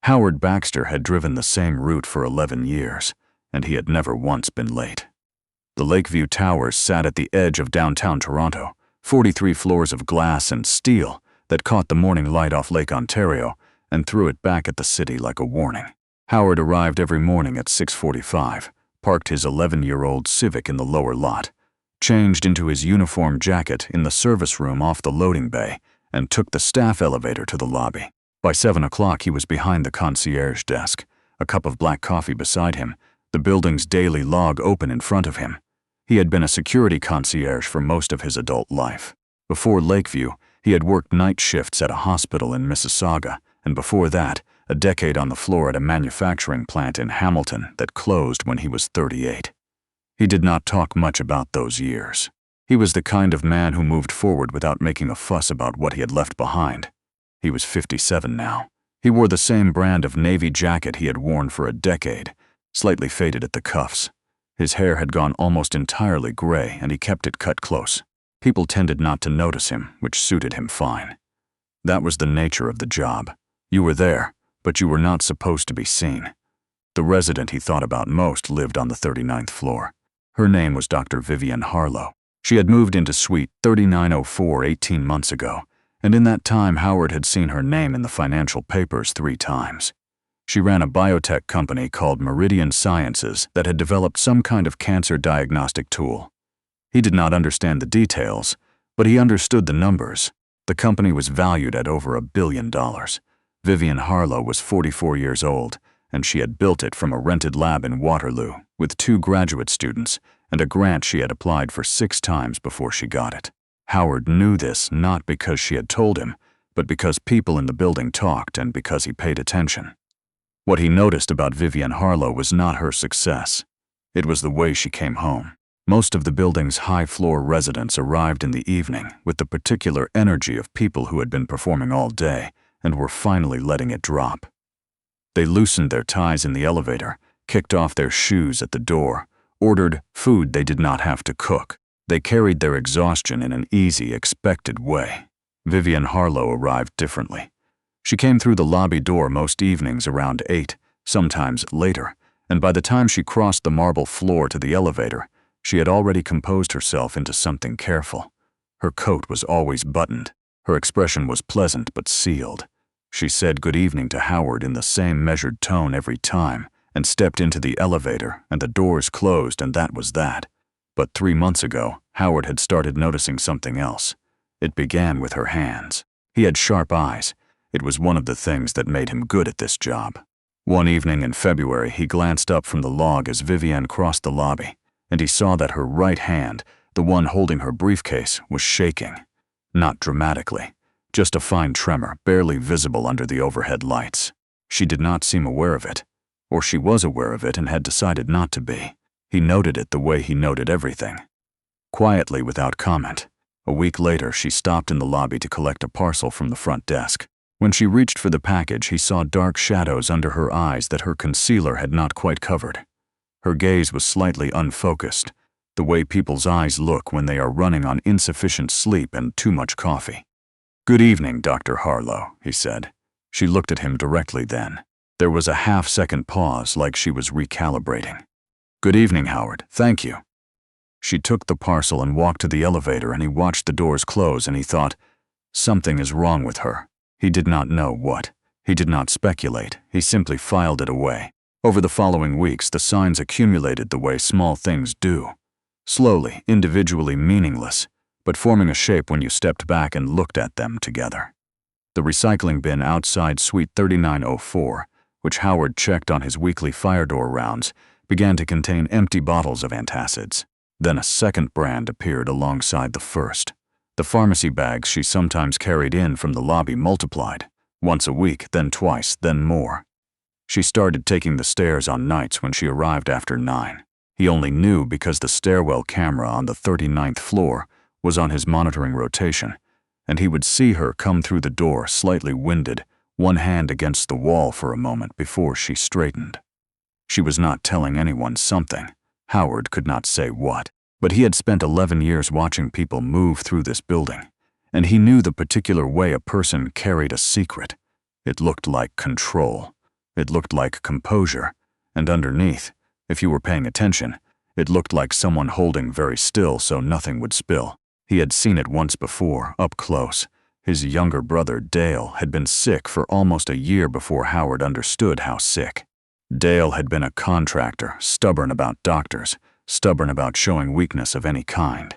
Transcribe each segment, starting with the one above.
Howard Baxter had driven the same route for 11 years, and he had never once been late. The Lakeview Towers sat at the edge of downtown Toronto, 43 floors of glass and steel that caught the morning light off Lake Ontario and threw it back at the city like a warning. Howard arrived every morning at 6:45, parked his 11-year-old Civic in the lower lot, changed into his uniform jacket in the service room off the loading bay, and took the staff elevator to the lobby. By 7 o'clock, he was behind the concierge desk, a cup of black coffee beside him, the building's daily log open in front of him. He had been a security concierge for most of his adult life. Before Lakeview, he had worked night shifts at a hospital in Mississauga, and before that, a decade on the floor at a manufacturing plant in Hamilton that closed when he was 38. He did not talk much about those years. He was the kind of man who moved forward without making a fuss about what he had left behind. He was 57 now. He wore the same brand of navy jacket he had worn for a decade, slightly faded at the cuffs. His hair had gone almost entirely gray, and he kept it cut close. People tended not to notice him, which suited him fine. That was the nature of the job. You were there, but you were not supposed to be seen. The resident he thought about most lived on the 39th floor. Her name was Dr. Vivienne Harlow. She had moved into suite 3904 18 months ago, and in that time Howard had seen her name in the financial papers 3 times. She ran a biotech company called Meridian Sciences that had developed some kind of cancer diagnostic tool. He did not understand the details, but he understood the numbers. The company was valued at over $1 billion. Vivienne Harlow was 44 years old, and she had built it from a rented lab in Waterloo with 2 graduate students and a grant she had applied for 6 times before she got it. Howard knew this not because she had told him, but because people in the building talked and because he paid attention. What he noticed about Vivienne Harlow was not her success. It was the way she came home. Most of the building's high-floor residents arrived in the evening with the particular energy of people who had been performing all day and were finally letting it drop. They loosened their ties in the elevator, kicked off their shoes at the door, ordered food they did not have to cook. They carried their exhaustion in an easy, expected way. Vivienne Harlow arrived differently. She came through the lobby door most evenings around 8, sometimes later, and by the time she crossed the marble floor to the elevator, she had already composed herself into something careful. Her coat was always buttoned. Her expression was pleasant but sealed. She said good evening to Howard in the same measured tone every time, and stepped into the elevator, and the doors closed, and that was that. But 3 months ago, Howard had started noticing something else. It began with her hands. He had sharp eyes. It was one of the things that made him good at this job. One evening in February, he glanced up from the log as Vivienne crossed the lobby, and he saw that her right hand, the one holding her briefcase, was shaking. Not dramatically, just a fine tremor, barely visible under the overhead lights. She did not seem aware of it, or she was aware of it and had decided not to be. He noted it the way he noted everything. Quietly, without comment. A week later, she stopped in the lobby to collect a parcel from the front desk. When she reached for the package, he saw dark shadows under her eyes that her concealer had not quite covered. Her gaze was slightly unfocused, the way people's eyes look when they are running on insufficient sleep and too much coffee. "Good evening, Dr. Harlow," he said. She looked at him directly then. There was a half-second pause, like she was recalibrating. "Good evening, Howard. Thank you." She took the parcel and walked to the elevator, and he watched the doors close, and he thought, something is wrong with her. He did not know what. He did not speculate. He simply filed it away. Over the following weeks, the signs accumulated the way small things do. Slowly, individually meaningless, but forming a shape when you stepped back and looked at them together. The recycling bin outside suite 3904, which Howard checked on his weekly fire door rounds, began to contain empty bottles of antacids. Then a second brand appeared alongside the first. The pharmacy bags she sometimes carried in from the lobby multiplied, once a week, then twice, then more. She started taking the stairs on nights when she arrived after 9. He only knew because the stairwell camera on the 39th floor was on his monitoring rotation, and he would see her come through the door slightly winded, one hand against the wall for a moment before she straightened. She was not telling anyone something. Howard could not say what, but he had spent 11 years watching people move through this building, and he knew the particular way a person carried a secret. It looked like control. It looked like composure, and underneath, if you were paying attention, it looked like someone holding very still so nothing would spill. He had seen it once before, up close. His younger brother, Dale, had been sick for almost a year before Howard understood how sick. Dale had been a contractor, stubborn about doctors, stubborn about showing weakness of any kind.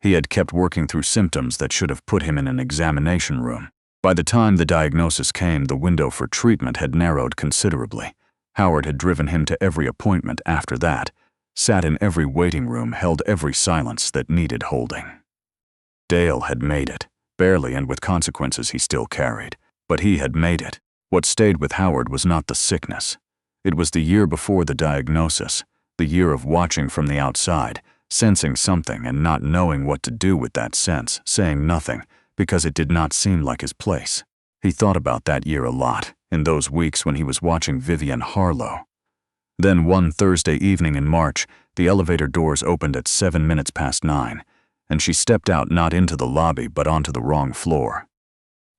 He had kept working through symptoms that should have put him in an examination room. By the time the diagnosis came, the window for treatment had narrowed considerably. Howard had driven him to every appointment after that, sat in every waiting room, held every silence that needed holding. Dale had made it, barely, and with consequences he still carried. But he had made it. What stayed with Howard was not the sickness. It was the year before the diagnosis, the year of watching from the outside, sensing something and not knowing what to do with that sense, saying nothing, because it did not seem like his place. He thought about that year a lot, in those weeks when he was watching Vivienne Harlow. Then one Thursday evening in March, the elevator doors opened at 9:07, and she stepped out, not into the lobby but onto the wrong floor.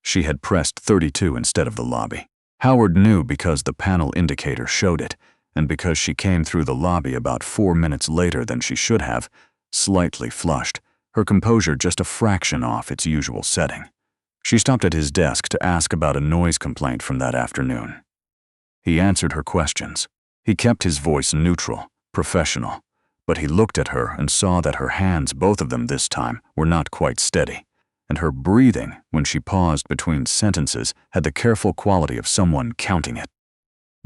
She had pressed 32 instead of the lobby. Howard knew because the panel indicator showed it, and because she came through the lobby about 4 minutes later than she should have, slightly flushed, her composure just a fraction off its usual setting. She stopped at his desk to ask about a noise complaint from that afternoon. He answered her questions. He kept his voice neutral, professional, but he looked at her and saw that her hands, both of them this time, were not quite steady, and her breathing, when she paused between sentences, had the careful quality of someone counting it.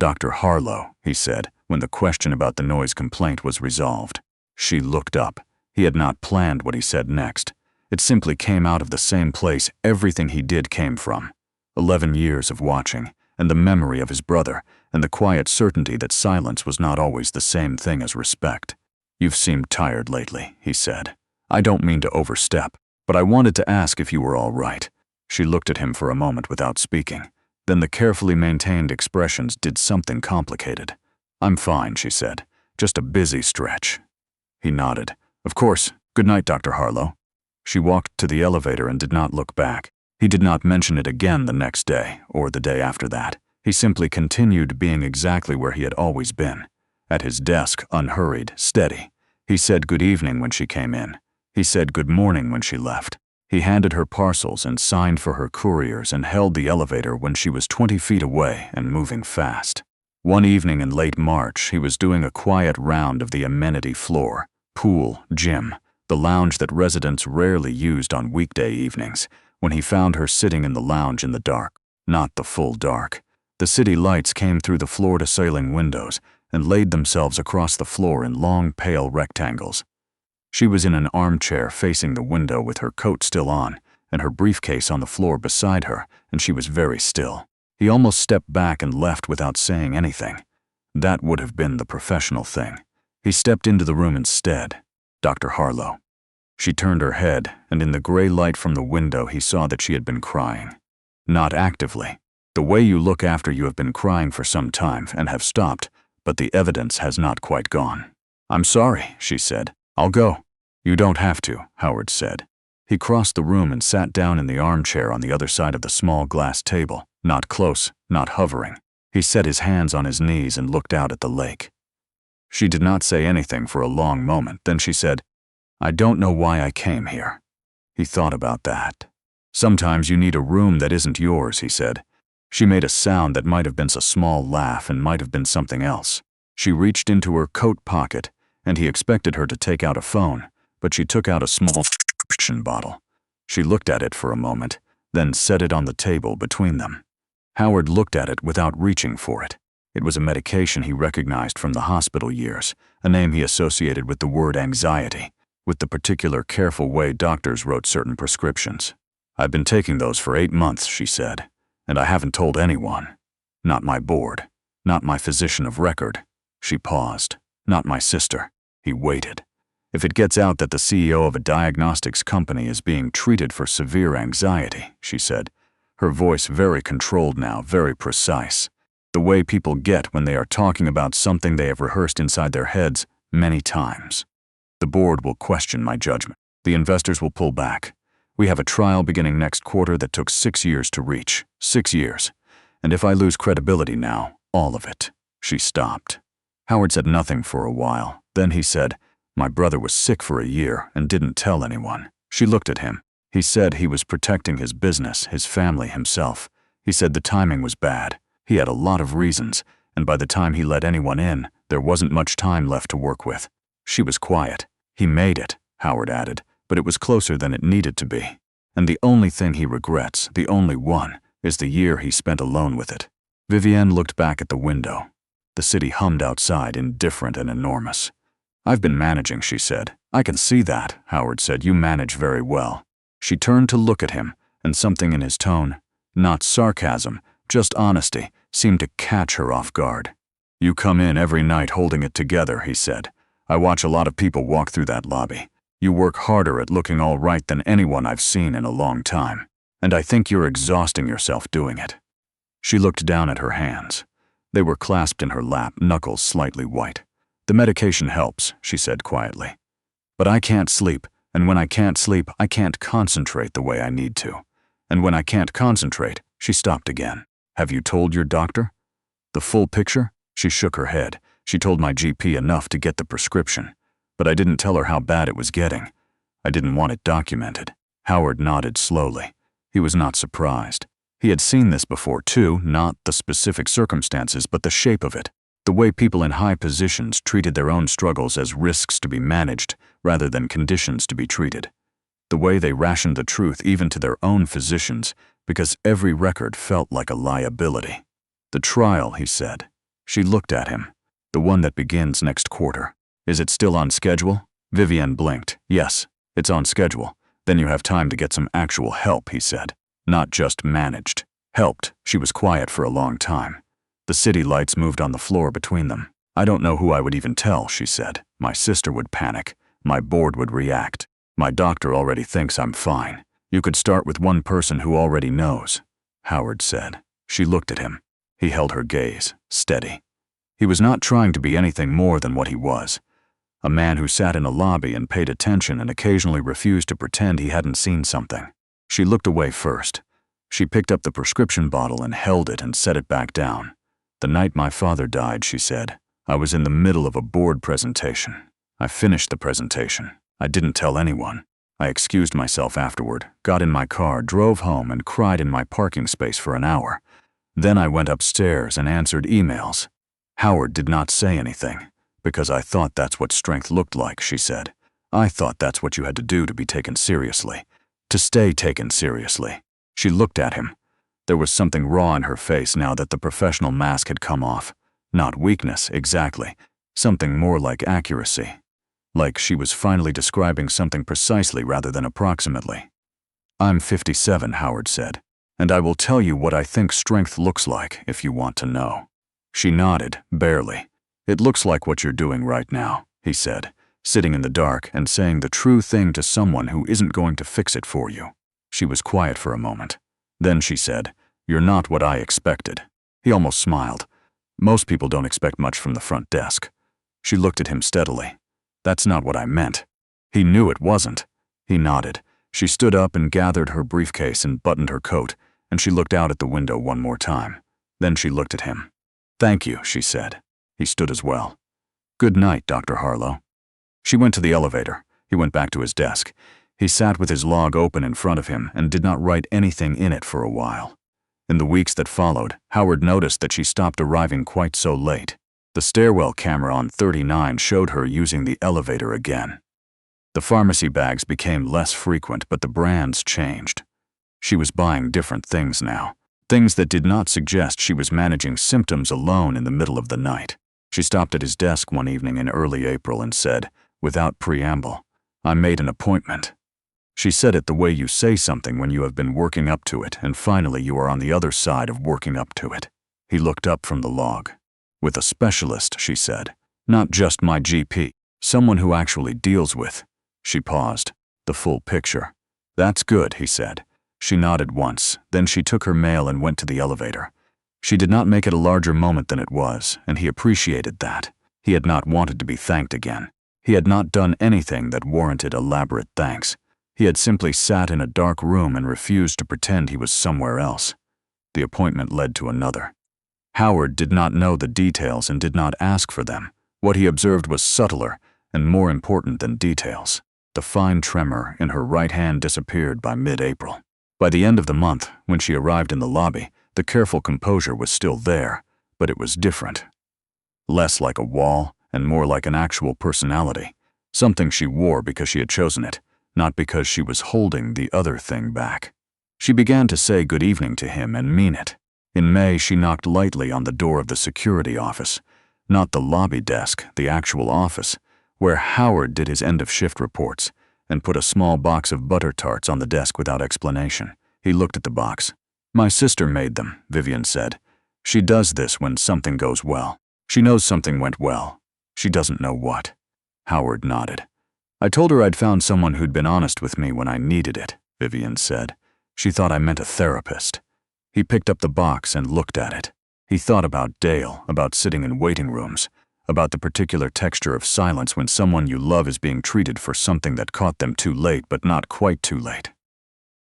"Dr. Harlow," he said, when the question about the noise complaint was resolved. She looked up. He had not planned what he said next. It simply came out of the same place everything he did came from. 11 years of watching, and the memory of his brother, and the quiet certainty that silence was not always the same thing as respect. "You've seemed tired lately," he said. "I don't mean to overstep, but I wanted to ask if you were all right." She looked at him for a moment without speaking. Then the carefully maintained expressions did something complicated. "I'm fine," she said. "Just a busy stretch." He nodded. "Of course. Good night, Dr. Harlow." She walked to the elevator and did not look back. He did not mention it again the next day, or the day after that. He simply continued being exactly where he had always been. At his desk, unhurried, steady. He said good evening when she came in. He said good morning when she left. He handed her parcels and signed for her couriers and held the elevator when she was 20 feet away and moving fast. One evening in late March, he was doing a quiet round of the amenity floor, pool, gym, the lounge that residents rarely used on weekday evenings, when he found her sitting in the lounge in the dark, not the full dark. The city lights came through the floor-to-ceiling windows and laid themselves across the floor in long, pale rectangles. She was in an armchair facing the window with her coat still on and her briefcase on the floor beside her, and she was very still. He almost stepped back and left without saying anything. That would have been the professional thing. He stepped into the room instead. "Dr. Harlow." She turned her head, and in the gray light from the window he saw that she had been crying. Not actively. The way you look after you have been crying for some time and have stopped, but the evidence has not quite gone. "I'm sorry," she said. "I'll go." "You don't have to," Howard said. He crossed the room and sat down in the armchair on the other side of the small glass table, not close, not hovering. He set his hands on his knees and looked out at the lake. She did not say anything for a long moment. Then she said, "I don't know why I came here." He thought about that. "Sometimes you need a room that isn't yours," he said. She made a sound that might have been a small laugh and might have been something else. She reached into her coat pocket, and he expected her to take out a phone, but she took out a small prescription bottle. She looked at it for a moment, then set it on the table between them. Howard looked at it without reaching for it. It was a medication he recognized from the hospital years, a name he associated with the word anxiety, with the particular careful way doctors wrote certain prescriptions. "I've been taking those for 8 months," she said, "and I haven't told anyone. Not my board, not my physician of record." She paused. "Not my sister." He waited. "If it gets out that the CEO of a diagnostics company is being treated for severe anxiety," she said, her voice very controlled now, very precise, the way people get when they are talking about something they have rehearsed inside their heads many times. "The board will question my judgment. The investors will pull back. We have a trial beginning next quarter that took 6 years to reach. 6 years. And if I lose credibility now, All of it. She stopped. Howard said nothing for a while. Then he said, "My brother was sick for a year and didn't tell anyone." She looked at him. He said he was protecting his business, his family, himself. He said the timing was bad. He had a lot of reasons, and by the time he let anyone in, there wasn't much time left to work with. She was quiet. "He made it," Howard added, "but it was closer than it needed to be. And the only thing he regrets, the only one, is the year he spent alone with it." Vivienne looked back at the window. The city hummed outside, indifferent and enormous. "I've been managing," she said. "I can see that," Howard said. "You manage very well." She turned to look at him, and something in his tone, not sarcasm, just honesty, seemed to catch her off guard. "You come in every night holding it together," he said. "I watch a lot of people walk through that lobby. You work harder at looking all right than anyone I've seen in a long time. And I think you're exhausting yourself doing it." She looked down at her hands. They were clasped in her lap, knuckles slightly white. "The medication helps," she said quietly. "But I can't sleep, and when I can't sleep, I can't concentrate the way I need to. And when I can't concentrate," she stopped again. "Have you told your doctor?" "The full picture?" She shook her head. "She told my GP enough to get the prescription. But I didn't tell her how bad it was getting. I didn't want it documented." Howard nodded slowly. He was not surprised. He had seen this before too, not the specific circumstances, but the shape of it. The way people in high positions treated their own struggles as risks to be managed rather than conditions to be treated. The way they rationed the truth even to their own physicians because every record felt like a liability. "The trial," he said. She looked at him. "The one that begins next quarter. Is it still on schedule?" Vivienne blinked. "Yes, it's on schedule. Then you have time to get some actual help," he said. "Not just managed. Helped." She was quiet for a long time. The city lights moved on the floor between them. "I don't know who I would even tell," she said. "My sister would panic. My board would react. My doctor already thinks I'm fine. You could start with one person who already knows," Howard said. She looked at him. He held her gaze, steady. He was not trying to be anything more than what he was. A man who sat in a lobby and paid attention and occasionally refused to pretend he hadn't seen something. She looked away first. She picked up the prescription bottle and held it and set it back down. "The night my father died," she said, "I was in the middle of a board presentation. I finished the presentation. I didn't tell anyone. I excused myself afterward, got in my car, drove home, and cried in my parking space for an hour. Then I went upstairs and answered emails." Howard did not say anything. "Because I thought that's what strength looked like," she said. "I thought that's what you had to do to be taken seriously. To stay taken seriously." She looked at him. There was something raw in her face now that the professional mask had come off. Not weakness, exactly. Something more like accuracy. Like she was finally describing something precisely rather than approximately. "I'm 57, Howard said, "and I will tell you what I think strength looks like if you want to know." She nodded, barely. "It looks like what you're doing right now," he said, "sitting in the dark and saying the true thing to someone who isn't going to fix it for you." She was quiet for a moment. Then she said, "You're not what I expected." He almost smiled. "Most people don't expect much from the front desk." She looked at him steadily. "That's not what I meant." He knew it wasn't. He nodded. She stood up and gathered her briefcase and buttoned her coat, and she looked out at the window one more time. Then she looked at him. "Thank you," she said. He stood as well. "Good night, Dr. Harlow." She went to the elevator. He went back to his desk. He sat with his log open in front of him and did not write anything in it for a while. In the weeks that followed, Howard noticed that she stopped arriving quite so late. The stairwell camera on 39 showed her using the elevator again. The pharmacy bags became less frequent, but the brands changed. She was buying different things now. Things that did not suggest she was managing symptoms alone in the middle of the night. She stopped at his desk one evening in early April and said, without preamble, "I made an appointment." She said it the way you say something when you have been working up to it, and finally you are on the other side of working up to it. He looked up from the log. "With a specialist," she said. "Not just my GP. Someone who actually deals with." She paused. "The full picture." "That's good," he said. She nodded once, then she took her mail and went to the elevator. She did not make it a larger moment than it was, and he appreciated that. He had not wanted to be thanked again. He had not done anything that warranted elaborate thanks. He had simply sat in a dark room and refused to pretend he was somewhere else. The appointment led to another. Howard did not know the details and did not ask for them. What he observed was subtler and more important than details. The fine tremor in her right hand disappeared by mid-April. By the end of the month, when she arrived in the lobby, the careful composure was still there, but it was different. Less like a wall and more like an actual personality, something she wore because she had chosen it, not because she was holding the other thing back. She began to say good evening to him and mean it. In May, she knocked lightly on the door of the security office, not the lobby desk, the actual office, where Howard did his end-of-shift reports, and put a small box of butter tarts on the desk without explanation. He looked at the box. "My sister made them," Vivienne said. "She does this when something goes well. She knows something went well. She doesn't know what." Howard nodded. "I told her I'd found someone who'd been honest with me when I needed it," Vivienne said. "She thought I meant a therapist." He picked up the box and looked at it. He thought about Dale, about sitting in waiting rooms, about the particular texture of silence when someone you love is being treated for something that caught them too late but not quite too late.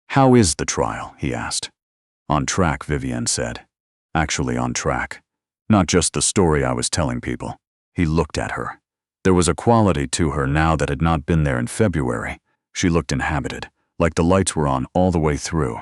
"How is the trial?" he asked. "On track," Vivienne said. "Actually on track. Not just the story I was telling people." He looked at her. There was a quality to her now that had not been there in February. She looked inhabited, like the lights were on all the way through.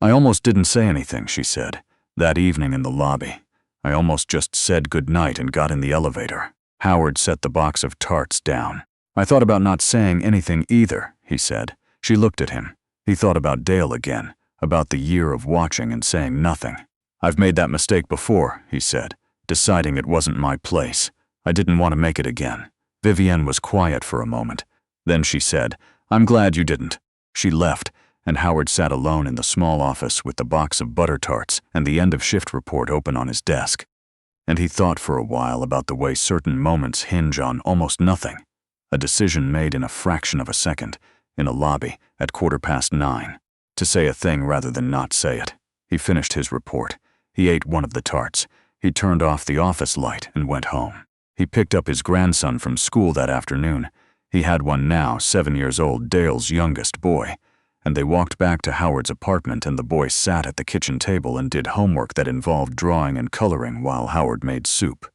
"I almost didn't say anything," she said. "That evening in the lobby. I almost just said goodnight and got in the elevator." Howard set the box of tarts down. "I thought about not saying anything either," he said. She looked at him. He thought about Dale again, about the year of watching and saying nothing. "I've made that mistake before," he said, deciding it wasn't my place. I didn't want to make it again. Vivienne was quiet for a moment. Then she said, "I'm glad you didn't." She left, and Howard sat alone in the small office with the box of butter tarts and the end-of-shift report open on his desk. And he thought for a while about the way certain moments hinge on almost nothing. A decision made in a fraction of a second, in a lobby, at 9:15. To say a thing rather than not say it. He finished his report. He ate one of the tarts. He turned off the office light and went home. He picked up his grandson from school that afternoon. He had one now, 7 years old, Dale's youngest boy. And they walked back to Howard's apartment, and the boy sat at the kitchen table and did homework that involved drawing and coloring while Howard made soup.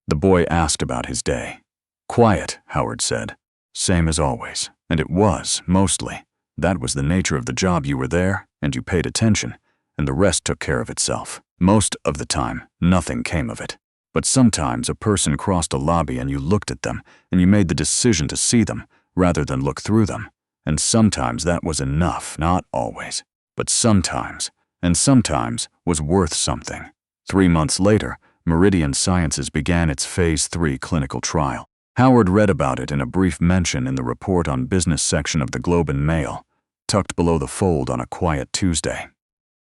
The boy asked about his day. "Quiet," Howard said. "Same as always." And it was, mostly. That was the nature of the job. You were there, and you paid attention, and the rest took care of itself. Most of the time, nothing came of it. But sometimes a person crossed a lobby and you looked at them, and you made the decision to see them, rather than look through them. And sometimes that was enough, not always, but sometimes, and sometimes was worth something. 3 months later, Meridian Sciences began its Phase 3 clinical trial. Howard read about it in a brief mention in the report on business section of the Globe and Mail, tucked below the fold on a quiet Tuesday.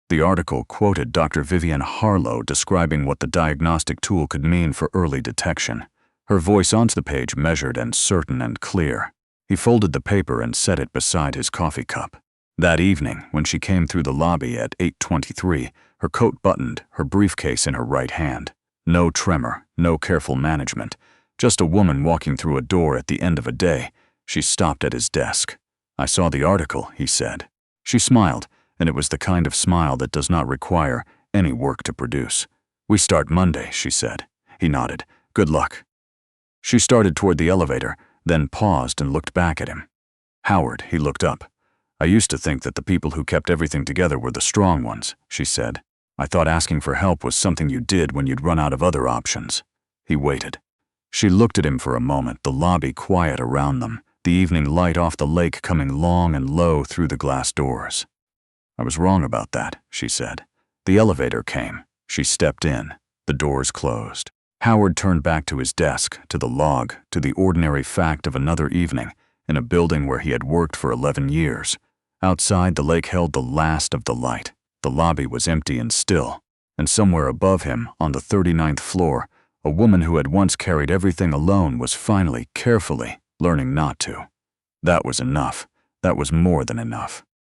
The article quoted Dr. Vivienne Harlow describing what the diagnostic tool could mean for early detection. Her voice on the page measured and certain and clear. He folded the paper and set it beside his coffee cup. That evening, when she came through the lobby at 8:23, her coat buttoned, her briefcase in her right hand. No tremor, no careful management. Just a woman walking through a door at the end of a day. She stopped at his desk. "I saw the article," he said. She smiled, and it was the kind of smile that does not require any work to produce. "We start Monday," she said. He nodded. "Good luck." She started toward the elevator, then paused and looked back at him. "Howard," he looked up. "I used to think that the people who kept everything together were the strong ones," she said. "I thought asking for help was something you did when you'd run out of other options." He waited. She looked at him for a moment, the lobby quiet around them, the evening light off the lake coming long and low through the glass doors. "I was wrong about that," she said. The elevator came. She stepped in. The doors closed. Howard turned back to his desk, to the log, to the ordinary fact of another evening, in a building where he had worked for 11 years. Outside, the lake held the last of the light. The lobby was empty and still, and somewhere above him, on the 39th floor, a woman who had once carried everything alone was finally, carefully, learning not to. That was enough. That was more than enough.